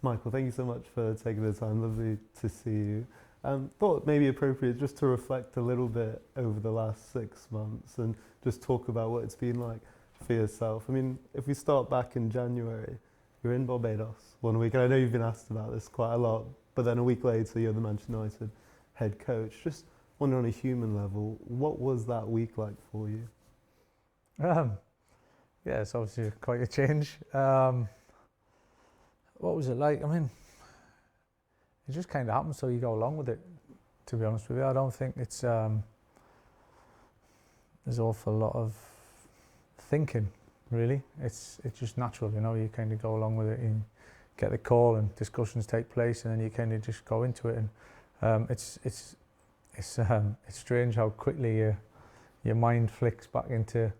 Michael, thank you so much for taking the time. Lovely to see you. Thought maybe appropriate just to reflect a little bit over the last 6 months and just talk about what it's been like for yourself. I mean, if we start back in January, you're in Barbados 1 week, and I know you've been asked about this quite a lot, but then a week later you're the Manchester United head coach. Just wondering on a human level, what was that week like for you? Yeah, it's obviously quite a change. What was it like? I mean, it just kind of happens, so you go along with it, to be honest with you. I don't think it's, there's an awful lot of thinking, really. It's just natural, you know, you kind of go along with it and get the call and discussions take place and then you kind of just go into it. And it's strange how quickly your mind flicks back into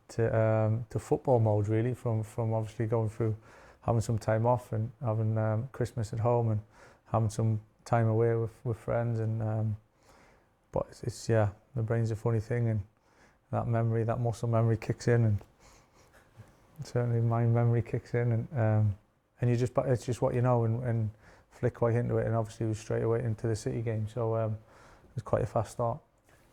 to football mode, really, from obviously going through having some time off and having Christmas at home and having some time away with friends. And but it's yeah, the brain's a funny thing, and that muscle memory kicks in, and certainly mind memory kicks in, and it's just what you know, and flick right into it. And obviously it was straight away into the City game, so it was quite a fast start.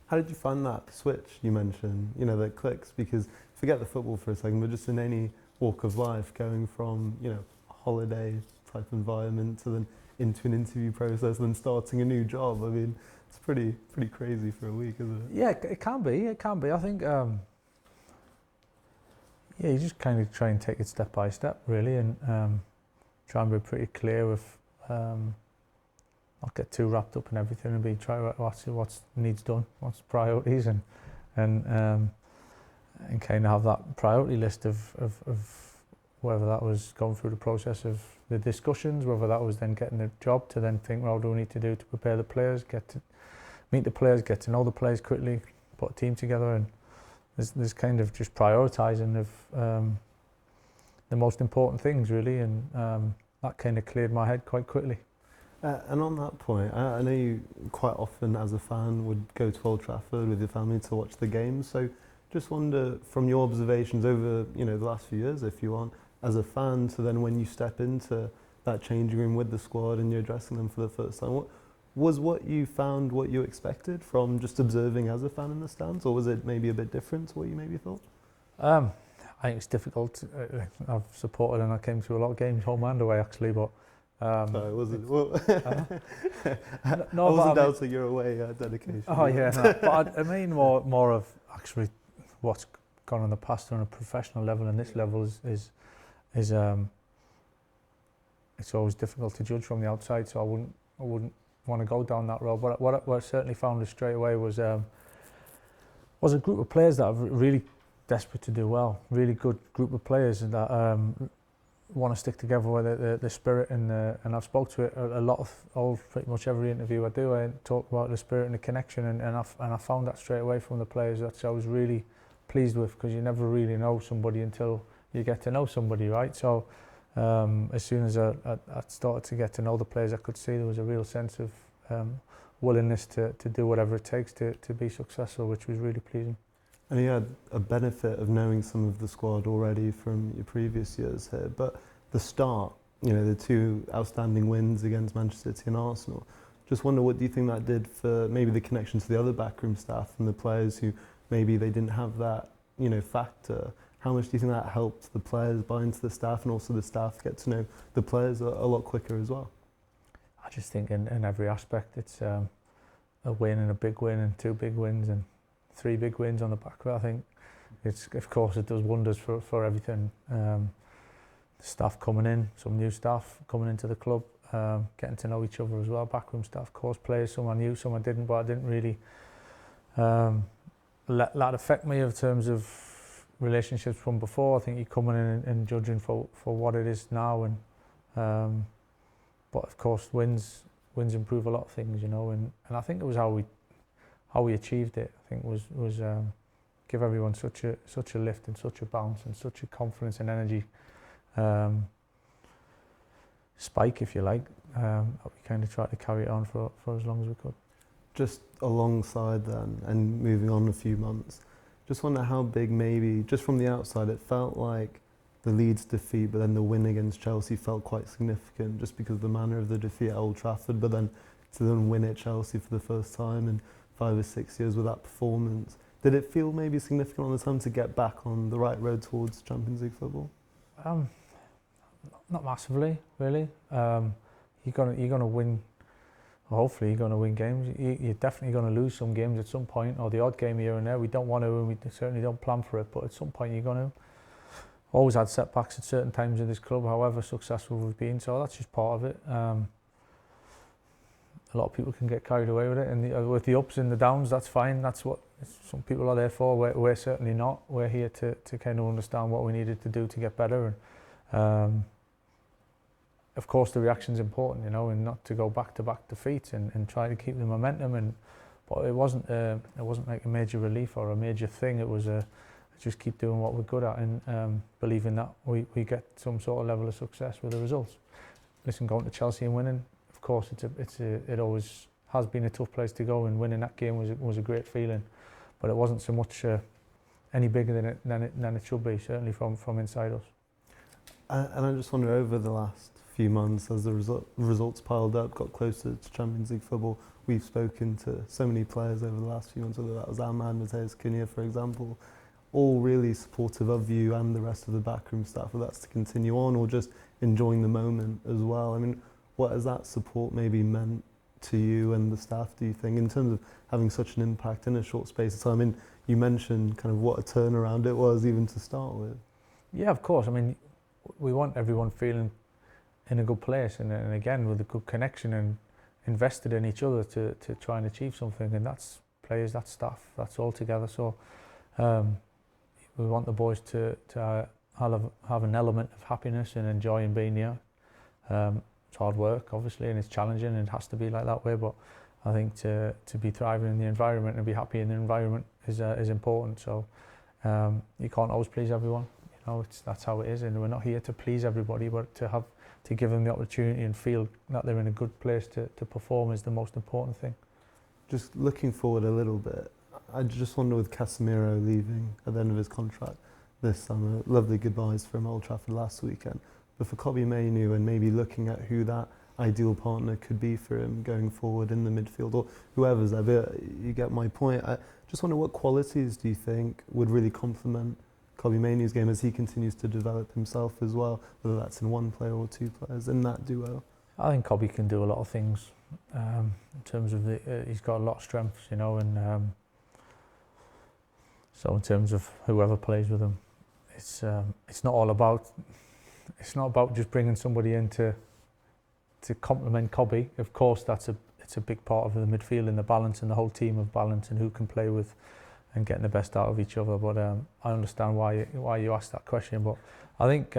How did you find that switch you mentioned, you know, that clicks? Because forget the football for a second, but just in any walk of life, going from, you know, a holiday type environment to then into an interview process and then starting a new job. I mean, it's pretty crazy for a week, isn't it? Yeah, it can be. I think, yeah, you just kind of try and take it step by step, really, and try and be pretty clear with, not get too wrapped up in everything, and try what needs done, what's priorities, and kind of have that priority list of whether that was going through the process of the discussions, whether that was then getting a job to then think, well, what do we need to do to prepare the players, get to meet the players, get to know the players quickly, put a team together, and there's kind of just prioritising of the most important things, really, and that kind of cleared my head quite quickly. And on that point, I know you quite often as a fan would go to Old Trafford with your family to watch the games, so just wonder from your observations over, you know, the last few years, if you want, as a fan, to then when you step into that changing room with the squad and you're addressing them for the first time, what you found what you expected from just observing as a fan in the stands, or was it maybe a bit different to what you maybe thought? I think it's difficult. I've supported and I came to a lot of games home and away, actually, but Sorry, was it? Well, no, I wasn't doubting your away dedication. Oh yeah, no, but I mean more of actually what's gone in the past on a professional level, and this level is it's always difficult to judge from the outside. So I wouldn't want to go down that road. But what I certainly found straight away was a group of players that are really desperate to do well, really good group of players, and that want to stick together with the spirit, and I've spoke to it a lot of pretty much every interview I do. I talk about the spirit and the connection, and I found that straight away from the players. That I was really pleased with, because you never really know somebody until you get to know somebody, right? So as soon as I started to get to know the players, I could see there was a real sense of willingness to do whatever it takes to be successful, which was really pleasing. And you had a benefit of knowing some of the squad already from your previous years here, but the start, you know, the two outstanding wins against Manchester City and Arsenal, just wonder, what do you think that did for maybe the connection to the other backroom staff and the players who maybe they didn't have that, you know, factor? How much do you think that helped the players buy into the staff, and also the staff get to know the players a lot quicker as well? I just think in every aspect, it's a win and a big win and two big wins and 3 big wins on the back of it. I think it's, of course, it does wonders for everything. The staff coming in, some new staff coming into the club, getting to know each other as well. Backroom staff, of course, players, some I knew, some I didn't, but I didn't really let that affect me in terms of relationships from before. I think you're coming in and judging for what it is now, and but of course wins improve a lot of things, you know, and I think it was how we achieved it. I think was give everyone such a lift and such a bounce and such a confidence and energy spike, if you like. We kind of tried to carry it on for as long as we could. Just alongside then, and moving on a few months, just wonder how big, maybe just from the outside, it felt like the Leeds defeat, but then the win against Chelsea felt quite significant just because of the manner of the defeat at Old Trafford, but then to then win at Chelsea for the first time in 5 or 6 years with that performance. Did it feel maybe significant on the time to get back on the right road towards Champions League football? Not massively, really. You're gonna win. Hopefully, you're gonna win games. You're definitely gonna lose some games at some point, or the odd game here and there. We don't want to, and we certainly don't plan for it. But at some point, you're gonna. Always had setbacks at certain times in this club, however successful we've been. So that's just part of it. A lot of people can get carried away with it, and with the ups and the downs, that's fine. That's what some people are there for. We're certainly not. We're here to kind of understand what we needed to do to get better. And of course, the reaction's important, and not to go back-to-back defeats and try to keep the momentum. But it wasn't like a major relief or a major thing. It was just keep doing what we're good at and believing that we get some sort of level of success with the results. Listen, going to Chelsea and winning, of course, it always has been a tough place to go, and winning that game was a great feeling. But it wasn't so much any bigger than it should be, certainly from inside us. And I just wonder, over the last few months, as the results piled up, got closer to Champions League football, we've spoken to so many players over the last few months, whether that was Man Utd, for example, all really supportive of you and the rest of the backroom staff, whether that's to continue on or just enjoying the moment as well. I mean, what has that support maybe meant to you and the staff, do you think, in terms of having such an impact in a short space of time? I mean, you mentioned kind of what a turnaround it was even to start with. Yeah, of course. I mean, we want everyone feeling in a good place and again with a good connection and invested in each other to try and achieve something, and that's players, that's staff, that's all together. So we want the boys to have an element of happiness and enjoying being here. It's hard work, obviously, and it's challenging, and it has to be like that way. But I think to be thriving in the environment and be happy in the environment is important. So you can't always please everyone. That's how it is, and we're not here to please everybody, but to give them the opportunity and feel that they're in a good place to perform is the most important thing. Just looking forward a little bit, I just wonder, with Casemiro leaving at the end of his contract this summer, lovely goodbyes from Old Trafford last weekend, but for Kobbie Mainoo and maybe looking at who that ideal partner could be for him going forward in the midfield, or whoever's there, but you get my point. I just wonder, what qualities do you think would really complement Kobbie Mainoo's game as he continues to develop himself as well, whether that's in one player or two players in that duo? I think Kobbie can do a lot of things in terms of he's got a lot of strengths, and so in terms of whoever plays with him, it's not about just bringing somebody in to complement Kobbie. Of course, it's a big part of the midfield and the balance and the whole team of balance and who can play with and getting the best out of each other. But I understand why you asked that question. But I think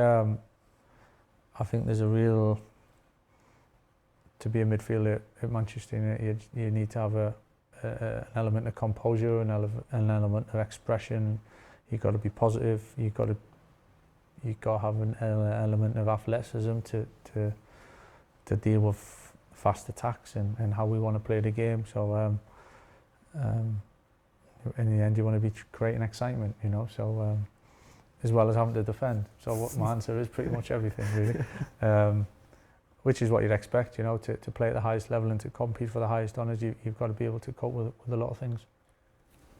there's a real, to be a midfielder at Manchester United, you need to have an element of composure, an element of expression. You've got to be positive. You've got to have an element of athleticism to deal with fast attacks and how we want to play the game. So in the end, you want to be creating excitement, so as well as having to defend. So what my answer is pretty much everything, really. Which is what you'd expect, to play at the highest level and to compete for the highest honours. You've got to be able to cope with a lot of things.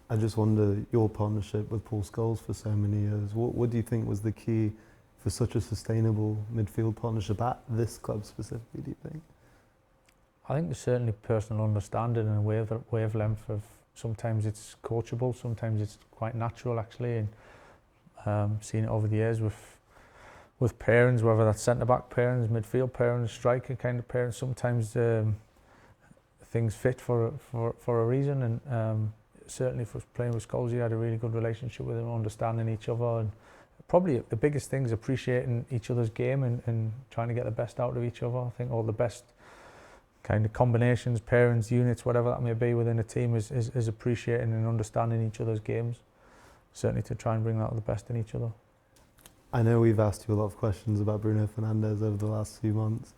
I just wonder, your partnership with Paul Scholes for so many years, what do you think was the key for such a sustainable midfield partnership at this club specifically, do you think? I think there's certainly personal understanding and a wavelength of, sometimes it's coachable, sometimes it's quite natural actually, and seen it over the years with pairings, whether that's centre-back pairings, midfield pairings, striker kind of pairings. Sometimes things fit for a reason, and certainly for playing with Scholes, you had a really good relationship with him, understanding each other, and probably the biggest thing is appreciating each other's game and trying to get the best out of each other. I think all the best kind of combinations, pairings, units, whatever that may be within a team is appreciating and understanding each other's games, certainly to try and bring out the best in each other. I know we've asked you a lot of questions about Bruno Fernandes over the last few months.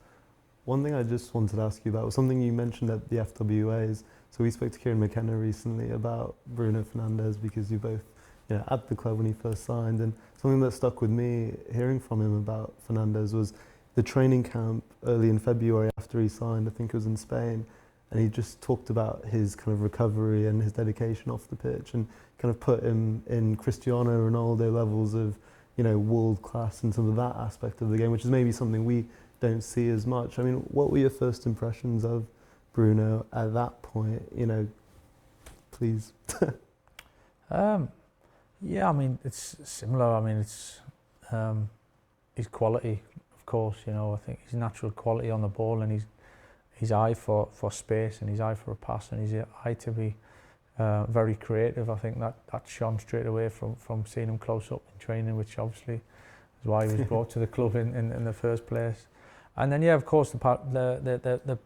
One thing I just wanted to ask you about was something you mentioned at the FWAs. So we spoke to Kieran McKenna recently about Bruno Fernandes, because you both at the club when he first signed. And something that stuck with me hearing from him about Fernandes was the training camp early in February after he signed, I think it was in Spain, and he just talked about his kind of recovery and his dedication off the pitch, and kind of put him in Cristiano Ronaldo levels of, world class in terms of that aspect of the game, which is maybe something we don't see as much. I mean, what were your first impressions of Bruno at that point? Please. Yeah, I mean, it's similar. I mean, it's his quality, of course. I think his natural quality on the ball, and his eye for space, and his eye for a pass, and his eye to be very creative. I think that shone straight away from seeing him close up in training, which obviously is why he was brought to the club in the first place. And then, of course, the part the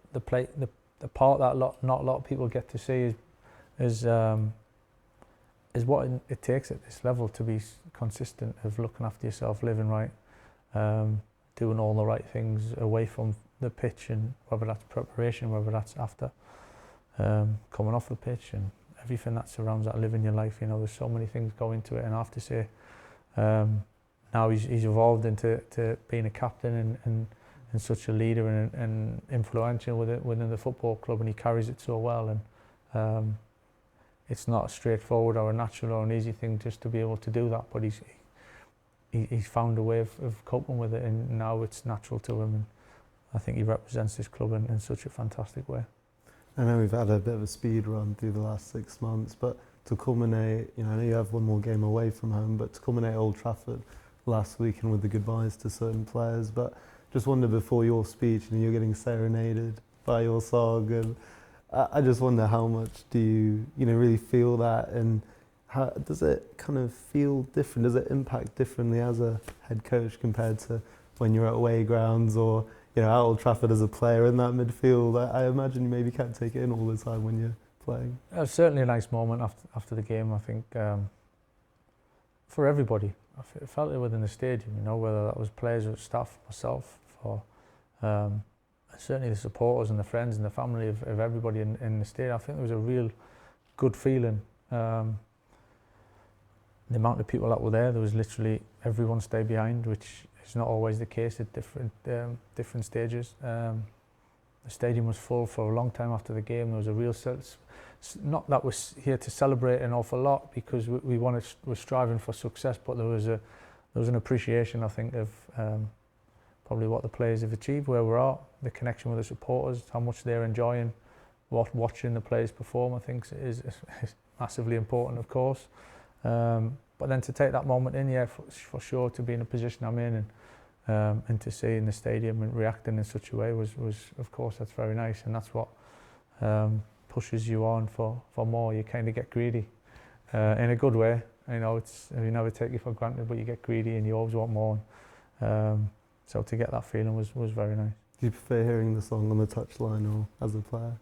part that not a lot of people get to see is what it takes at this level to be consistent, of looking after yourself, living right, doing all the right things away from the pitch, and whether that's preparation, whether that's after coming off the pitch, and everything that surrounds that, living your life. There's so many things go into it, and I have to say, now he's evolved into being a captain and such a leader and influential within the football club, and he carries it so well. And it's not a straightforward or a natural or an easy thing just to be able to do that, but he's found a way of coping with it, and now it's natural to him, and I think he represents this club in such a fantastic way. I know we've had a bit of a speed run through the last 6 months, but to culminate, I know you have one more game away from home, but to culminate Old Trafford last weekend with the goodbyes to certain players, but just wonder, before your speech, you're getting serenaded by your song, and I just wonder, how much do you really feel that, and how does it kind of feel different? Does it impact differently as a head coach compared to when you're at away grounds, or at Old Trafford as a player in that midfield? I imagine you maybe can't take it in all the time when you're playing. It was certainly a nice moment after the game, I think, for everybody. I felt it within the stadium, whether that was players or staff, myself, for certainly the supporters and the friends and the family of everybody in the stadium. I think there was a real good feeling. The amount of people that were there was literally everyone stayed behind, which is not always the case at different stages. The stadium was full for a long time after the game. There was a real sense, not that we're here to celebrate an awful lot, because we're striving for success, but there was an appreciation, I think, of probably what the players have achieved, where we're at, the connection with the supporters, how much they're enjoying watching the players perform. I think is massively important, of course. But then to take that moment in, for sure, to be in a position I'm in, and to see in the stadium and reacting in such a way was of course, that's very nice, and that's what pushes you on for more. You kind of get greedy in a good way. It's, you never take it for granted, but you get greedy and you always want more. So to get that feeling was very nice. Do you prefer hearing the song on the touchline or as a player?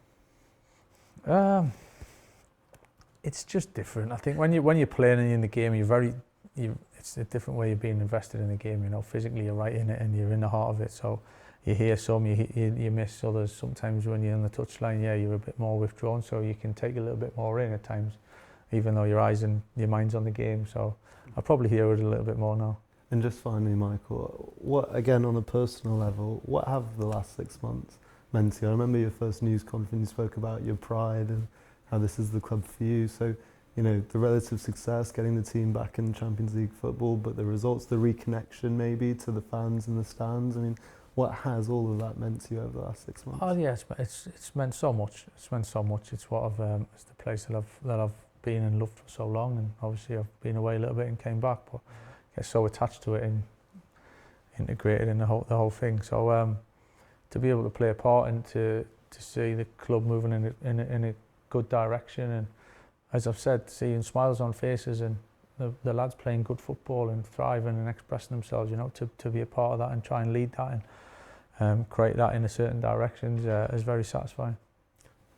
It's just different. I think when you're playing and you're in the game, it's a different way of being invested in the game. Physically you're right in it and you're in the heart of it. So you hear some, you miss others. Sometimes when you're on the touchline, you're a bit more withdrawn, so you can take a little bit more in at times, even though your eyes and your mind's on the game. So I probably hear it a little bit more now. And just finally, Michael, what, again, on a personal level, what have the last 6 months meant to you? I remember your first news conference, you spoke about your pride and how this is the club for you. So, the relative success, getting the team back in Champions League football, but the results, the reconnection maybe to the fans in the stands. I mean, what has all of that meant to you over the last 6 months? Oh yeah, it's meant so much. It's meant so much. It's what it's the place that I've been and loved for so long, and obviously I've been away a little bit and came back, but get so attached to it and integrated in the whole thing. So to be able to play a part and to see the club moving in a good direction, and as I've said, seeing smiles on faces and the lads playing good football and thriving and expressing themselves, to be a part of that and try and lead that and create that in a certain direction is very satisfying.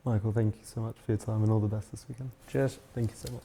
Michael, thank you so much for your time and all the best this weekend. Cheers. Thank you so much.